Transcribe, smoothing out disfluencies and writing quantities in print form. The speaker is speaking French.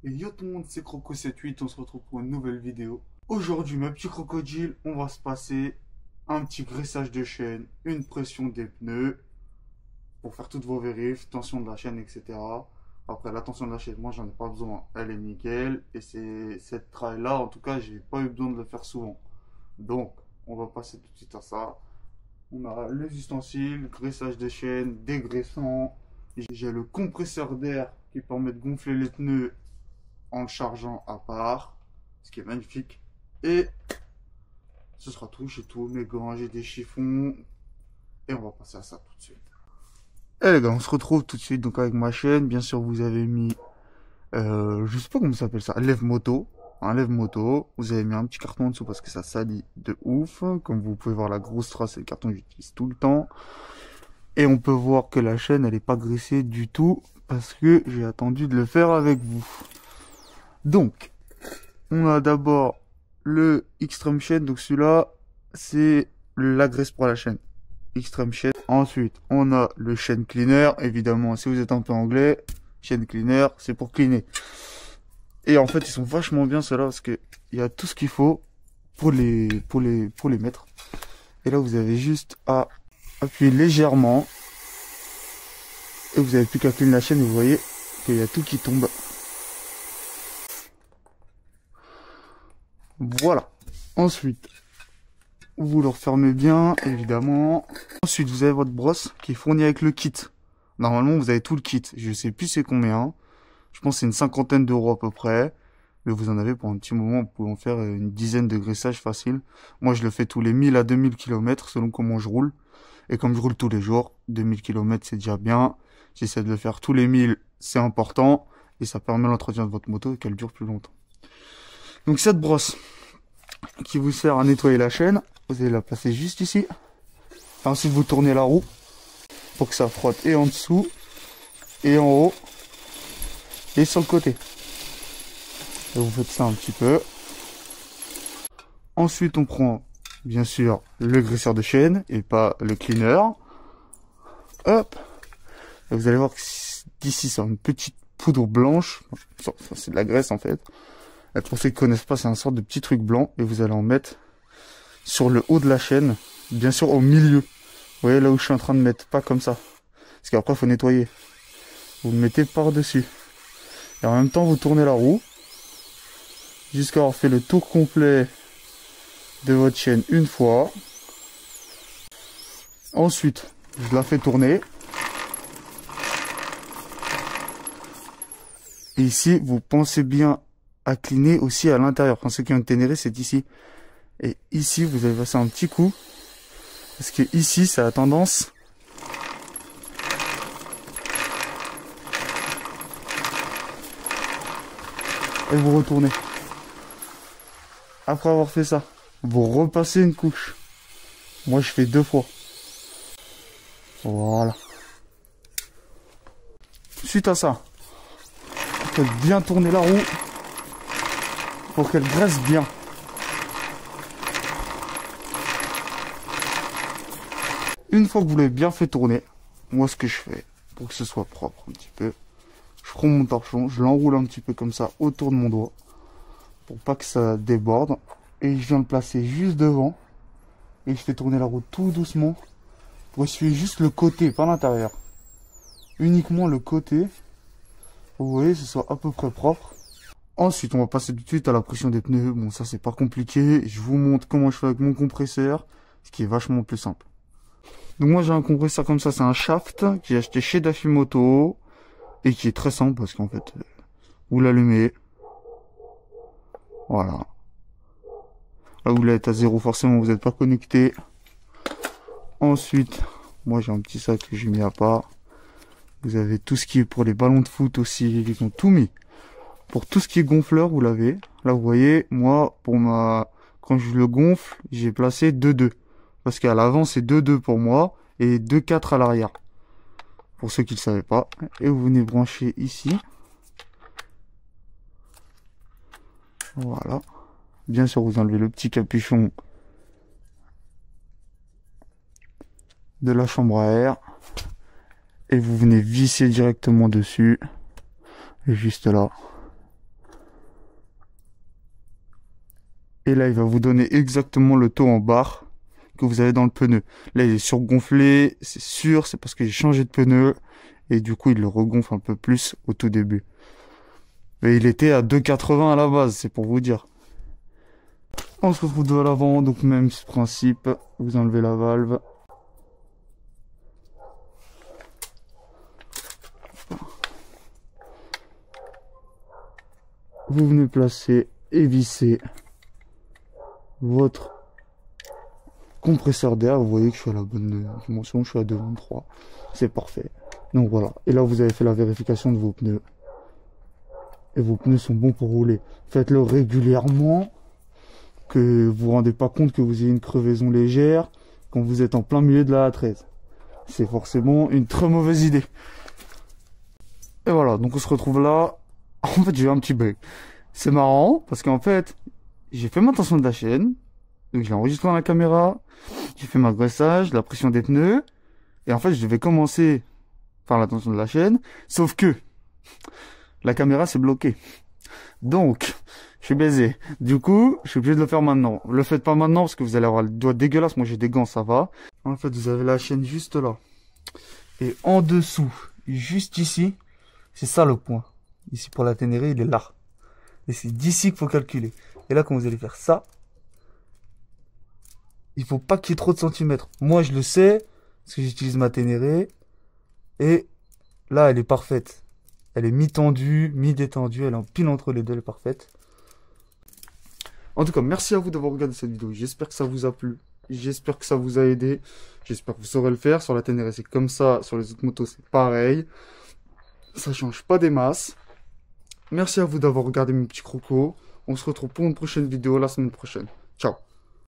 Et yo tout le monde, c'est Croco78, on se retrouve pour une nouvelle vidéo. Aujourd'hui, mes petits crocodiles, on va se passer un petit graissage de chaîne, une pression des pneus, pour faire toutes vos vérifs, tension de la chaîne, etc. Après, la tension de la chaîne, moi j'en ai pas besoin, elle est nickel. Et c'est cette travail-là, en tout cas, j'ai pas eu besoin de le faire souvent. Donc, on va passer tout de suite à ça. On a les ustensiles, graissage de chaîne, dégraissant. J'ai le compresseur d'air qui permet de gonfler les pneus en le chargeant à part, ce qui est magnifique. Et ce sera tout, j'ai tous mes gants, j'ai des chiffons. Et on va passer à ça tout de suite. Et les gars, on se retrouve tout de suite donc avec ma chaîne. Bien sûr, vous avez mis, je sais pas comment ça s'appelle ça, lève-moto. Un lève-moto. Vous avez mis un petit carton en dessous parce que ça salit de ouf. Comme vous pouvez voir, la grosse trace, c'est le carton que j'utilise tout le temps. Et on peut voir que la chaîne, elle est pas graissée du tout parce que j'ai attendu de le faire avec vous. Donc, on a d'abord le Extreme Chain, donc celui-là, c'est la graisse pour la chaîne. Extreme Chain. Ensuite, on a le Chain Cleaner, évidemment, si vous êtes un peu anglais, Chain Cleaner, c'est pour cleaner. Et en fait, ils sont vachement bien ceux-là parce que il y a tout ce qu'il faut pour les mettre. Et là, vous avez juste à appuyer légèrement. Et vous avez plus qu'à clean la chaîne et vous voyez qu'il y a tout qui tombe. Voilà. Ensuite, vous le refermez bien, évidemment. Ensuite, vous avez votre brosse qui est fournie avec le kit. Normalement, vous avez tout le kit. Je sais plus c'est combien. Je pense que c'est une cinquantaine d'euros à peu près. Mais vous en avez pour un petit moment. Vous pouvez en faire une dizaine de graissages facile. Moi, je le fais tous les 1000 à 2000 km selon comment je roule. Et comme je roule tous les jours, 2000 km c'est déjà bien. J'essaie de le faire tous les 1000, c'est important. Et ça permet l'entretien de votre moto et qu'elle dure plus longtemps. Donc cette brosse qui vous sert à nettoyer la chaîne, vous allez la placer juste ici. Ensuite vous tournez la roue pour que ça frotte et en dessous, et en haut, et sur le côté. Et vous faites ça un petit peu. Ensuite on prend bien sûr le graisseur de chaîne et pas le cleaner. Hop. Et vous allez voir que d'ici c'est une petite poudre blanche. Ça, c'est de la graisse en fait. Et pour ceux qui connaissent pas, c'est un sorte de petit truc blanc. Et vous allez en mettre sur le haut de la chaîne. Bien sûr au milieu. Vous voyez là où je suis en train de mettre. Pas comme ça. Parce qu'après il faut nettoyer. Vous le mettez par-dessus. Et en même temps vous tournez la roue. Jusqu'à avoir fait le tour complet de votre chaîne une fois. Ensuite, je la fais tourner. Et ici, vous pensez bien à cleaner aussi à l'intérieur. Enfin, ceux qui ont été ténéré, c'est ici. Et ici, vous allez passer un petit coup. Parce que ici, ça a tendance et vous retournez. Après avoir fait ça, vous repassez une couche. Moi, je fais 2 fois. Voilà. Suite à ça, faites bien tourner la roue pour qu'elle graisse bien. Une fois que vous l'avez bien fait tourner, moi ce que je fais pour que ce soit propre un petit peu, je prends mon torchon, je l'enroule un petit peu comme ça autour de mon doigt pour pas que ça déborde et je viens le placer juste devant et je fais tourner la roue tout doucement pour essuyer juste le côté, pas l'intérieur. Uniquement le côté. Vous voyez, ce soit à peu près propre. Ensuite, on va passer tout de suite à la pression des pneus. Bon, ça, c'est pas compliqué. Je vous montre comment je fais avec mon compresseur, ce qui est vachement plus simple. Donc, moi, j'ai un compresseur comme ça. C'est un shaft que j'ai acheté chez Dafimoto et qui est très simple parce qu'en fait, vous l'allumez. Voilà. Là, vous l'êtes à 0, forcément, vous n'êtes pas connecté. Ensuite, moi, j'ai un petit sac que j'ai mis à part. Vous avez tout ce qui est pour les ballons de foot aussi, ils ont tout mis. Pour tout ce qui est gonfleur, vous l'avez. Là, vous voyez, moi, quand je le gonfle, j'ai placé 2-2. Parce qu'à l'avant, c'est 2-2 pour moi et 2-4 à l'arrière. Pour ceux qui ne le savaient pas. Et vous venez brancher ici. Voilà. Bien sûr, vous enlevez le petit capuchon de la chambre à air. Et vous venez visser directement dessus. Et juste là. Et là, il va vous donner exactement le taux en barre que vous avez dans le pneu. Là, il est surgonflé, c'est sûr, c'est parce que j'ai changé de pneu. Et du coup, il le regonfle un peu plus au tout début. Et il était à 2,80 à la base, c'est pour vous dire. On se retrouve de l'avant, donc même principe. Vous enlevez la valve. Vous venez placer et visser votre compresseur d'air. Vous voyez que je suis à la bonne dimension, je suis à 2,23. C'est parfait. Donc voilà. Et là, vous avez fait la vérification de vos pneus. Et vos pneus sont bons pour rouler. Faites-le régulièrement. Que vous vous rendez pas compte que vous ayez une crevaison légère quand vous êtes en plein milieu de la A13. C'est forcément une très mauvaise idée. Et voilà, donc on se retrouve là. En fait, j'ai eu un petit bug. C'est marrant parce qu'en fait, j'ai fait ma tension de la chaîne. Donc j'ai enregistré dans la caméra. J'ai fait ma graissage, la pression des pneus. Et en fait, je devais commencer par la tension de la chaîne. Sauf que la caméra s'est bloquée. Donc, je suis baisé. Du coup, je suis obligé de le faire maintenant. Le faites pas maintenant parce que vous allez avoir le doigt dégueulasse. Moi, j'ai des gants, ça va. En fait, vous avez la chaîne juste là. Et en dessous, juste ici, c'est ça le point. Ici, pour la Ténéré, il est là. Et c'est d'ici qu'il faut calculer. Et là, quand vous allez faire ça, il faut pas qu'il y ait trop de centimètres. Moi, je le sais, parce que j'utilise ma Ténéré. Et là, elle est parfaite. Elle est mi-tendue, mi-détendue. Elle est en pile entre les deux, elle est parfaite. En tout cas, merci à vous d'avoir regardé cette vidéo. J'espère que ça vous a plu. J'espère que ça vous a aidé. J'espère que vous saurez le faire. Sur la Ténéré, c'est comme ça. Sur les autres motos, c'est pareil. Ça change pas des masses. Merci à vous d'avoir regardé mes petits crocos. On se retrouve pour une prochaine vidéo la semaine prochaine. Ciao.